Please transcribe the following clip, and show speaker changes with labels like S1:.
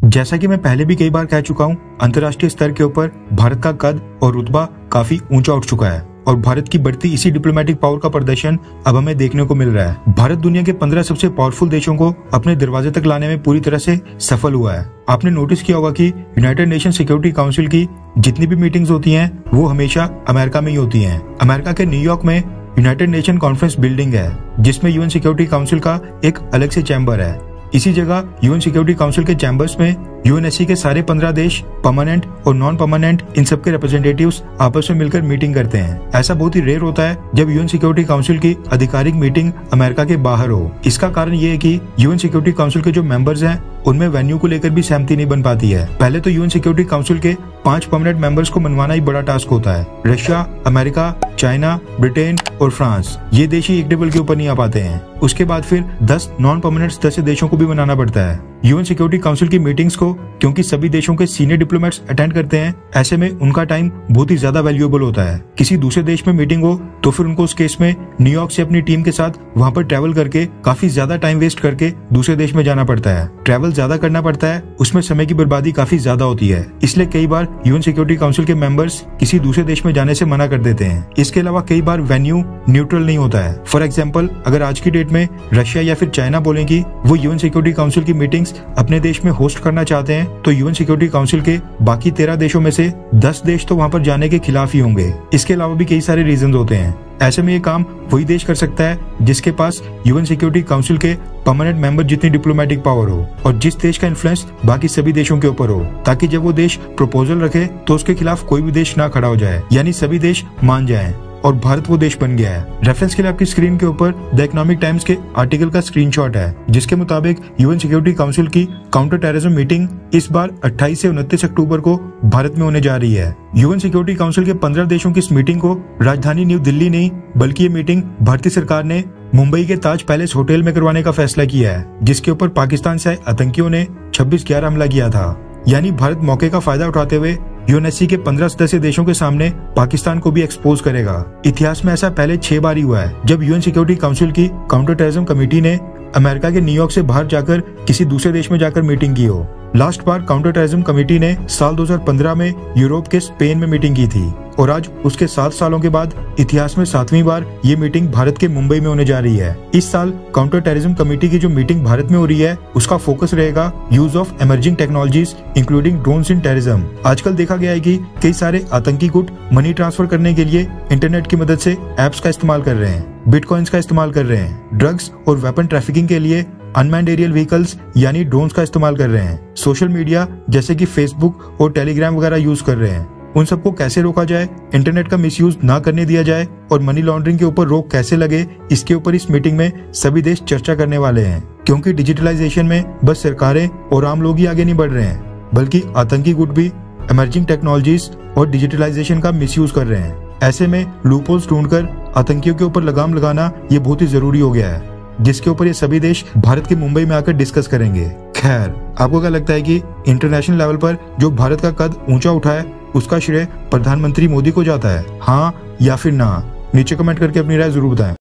S1: जैसा कि मैं पहले भी कई बार कह चुका हूं, अंतर्राष्ट्रीय स्तर के ऊपर भारत का कद और रुतबा काफी ऊंचा उठ चुका है और भारत की बढ़ती इसी डिप्लोमेटिक पावर का प्रदर्शन अब हमें देखने को मिल रहा है। भारत दुनिया के 15 सबसे पावरफुल देशों को अपने दरवाजे तक लाने में पूरी तरह से सफल हुआ है। आपने नोटिस किया होगा कि यूनाइटेड नेशन सिक्योरिटी काउंसिल की जितनी भी मीटिंग्स होती हैं वो हमेशा अमेरिका में ही होती हैं। अमेरिका के न्यूयॉर्क में यूनाइटेड नेशन कॉन्फ्रेंस बिल्डिंग है जिसमें यूएन सिक्योरिटी काउंसिल का एक अलग से चैम्बर है। इसी जगह यूएन सिक्योरिटी काउंसिल के चैम्बर्स में यूएनएससी के सारे 15 देश, परमानेंट और नॉन परमानेंट, इन सबके रिप्रेजेंटेटिव्स आपस में मिलकर मीटिंग करते हैं। ऐसा बहुत ही रेयर होता है जब यूएन सिक्योरिटी काउंसिल की आधिकारिक मीटिंग अमेरिका के बाहर हो। इसका कारण ये है कि यूएन सिक्योरिटी काउंसिल के जो मेंबर्स हैं उनमें वेन्यू को लेकर भी सहमति नहीं बन पाती है। पहले तो यूएन सिक्योरिटी काउंसिल के 5 परमानेंट मेंबर्स को मनवाना ही बड़ा टास्क होता है। रशिया, अमेरिका, चाइना, ब्रिटेन और फ्रांस, ये देश ही एक टेबल के ऊपर नहीं आ पाते हैं। उसके बाद फिर 10 नॉन परमानेंट सदस्य देशों को भी मनाना पड़ता है। यूएन सिक्योरिटी काउंसिल की मीटिंग्स को क्योंकि सभी देशों के सीनियर डिप्लोमेट्स अटेंड करते हैं, ऐसे में उनका टाइम बहुत ही ज्यादा वैल्यूएबल होता है। किसी दूसरे देश में मीटिंग हो तो फिर उनको उस केस में न्यूयॉर्क से अपनी टीम के साथ वहां पर ट्रैवल करके काफी ज्यादा टाइम वेस्ट करके दूसरे देश में जाना पड़ता है। ट्रैवल ज्यादा करना पड़ता है, उसमें समय की बर्बादी काफी ज्यादा होती है। इसलिए कई बार यूएन सिक्योरिटी काउंसिल के मेंबर्स किसी दूसरे देश में जाने से मना कर देते हैं। इसके अलावा कई बार वेन्यू न्यूट्रल नहीं होता है। फॉर एग्जाम्पल, अगर आज की डेट में रशिया या फिर चाइना बोलेंगी वो यूएन सिक्योरिटी काउंसिल की मीटिंग्स अपने देश में होस्ट करना चाहते हैं, तो यूएन सिक्योरिटी काउंसिल के बाकी 13 देशों में से 10 देश तो वहां पर जाने के खिलाफ ही होंगे। इसके अलावा भी कई सारे रीजन होते हैं। ऐसे में ये काम वही देश कर सकता है जिसके पास यूएन सिक्योरिटी काउंसिल के परमानेंट मेंबर जितनी डिप्लोमेटिक पावर हो और जिस देश का इन्फ्लुएंस बाकी सभी देशों के ऊपर हो, ताकि जब वो देश प्रपोजल रखे तो उसके खिलाफ कोई भी देश ना खड़ा हो जाए, यानी सभी देश मान जाएं। और भारत वो देश बन गया है। रेफरेंस के लिए आपकी स्क्रीन के ऊपर द इकोनॉमिक टाइम्स के आर्टिकल का स्क्रीनशॉट है, जिसके मुताबिक यूएन सिक्योरिटी काउंसिल की काउंटर टेररिज्म मीटिंग इस बार 28 से 29 अक्टूबर को भारत में होने जा रही है। यूएन सिक्योरिटी काउंसिल के 15 देशों की इस मीटिंग को राजधानी न्यू दिल्ली नहीं बल्कि ये मीटिंग भारतीय सरकार ने मुंबई के ताज पैलेस होटल में करवाने का फैसला किया है, जिसके ऊपर पाकिस्तान से आए आतंकियों ने 26/11 हमला किया था। यानी भारत मौके का फायदा उठाते हुए यूएनएससी के 15 सदस्य देशों के सामने पाकिस्तान को भी एक्सपोज करेगा। इतिहास में ऐसा पहले 6 बार ही हुआ है जब यूएन सिक्योरिटी काउंसिल की काउंटर टेररिज्म कमेटी ने अमेरिका के न्यूयॉर्क से बाहर जाकर किसी दूसरे देश में जाकर मीटिंग की हो। लास्ट बार काउंटर टेररिज्म कमेटी ने साल 2015 में यूरोप के स्पेन में मीटिंग की थी और आज उसके 7 सालों के बाद इतिहास में 7वीं बार ये मीटिंग भारत के मुंबई में होने जा रही है। इस साल काउंटर टेररिज्म कमेटी की जो मीटिंग भारत में हो रही है उसका फोकस रहेगा use of emerging technologies including drones in terrorism. आजकल देखा गया है कि कई सारे आतंकी गुट मनी ट्रांसफर करने के लिए इंटरनेट की मदद से एप्स का इस्तेमाल कर रहे हैं, बिटकॉइंस का इस्तेमाल कर रहे हैं, ड्रग्स और वेपन ट्रैफिकिंग के लिए अनमैन्ड एरियल व्हीकल्स यानी ड्रोन्स का इस्तेमाल कर रहे हैं, सोशल मीडिया जैसे कि फेसबुक और टेलीग्राम वगैरह यूज कर रहे हैं। उन सबको कैसे रोका जाए, इंटरनेट का मिसयूज ना करने दिया जाए और मनी लॉन्ड्रिंग के ऊपर रोक कैसे लगे, इसके ऊपर इस मीटिंग में सभी देश चर्चा करने वाले हैं। क्योंकि डिजिटलाइजेशन में बस सरकारें और आम लोग ही आगे नहीं बढ़ रहे हैं, बल्कि आतंकी गुट भी इमर्जिंग टेक्नोलॉजीज और डिजिटलाइजेशन का मिसयूज कर रहे हैं। ऐसे में लूपहोल्स ढूंढकर आतंकियों के ऊपर लगाम लगाना ये बहुत ही जरूरी हो गया है, जिसके ऊपर ये सभी देश भारत के मुंबई में आकर डिस्कस करेंगे। खैर, आपको क्या लगता है कि इंटरनेशनल लेवल पर जो भारत का कद ऊंचा उठा है उसका श्रेय प्रधानमंत्री मोदी को जाता है, हाँ या फिर ना? नीचे कमेंट करके अपनी राय जरूर बताएं।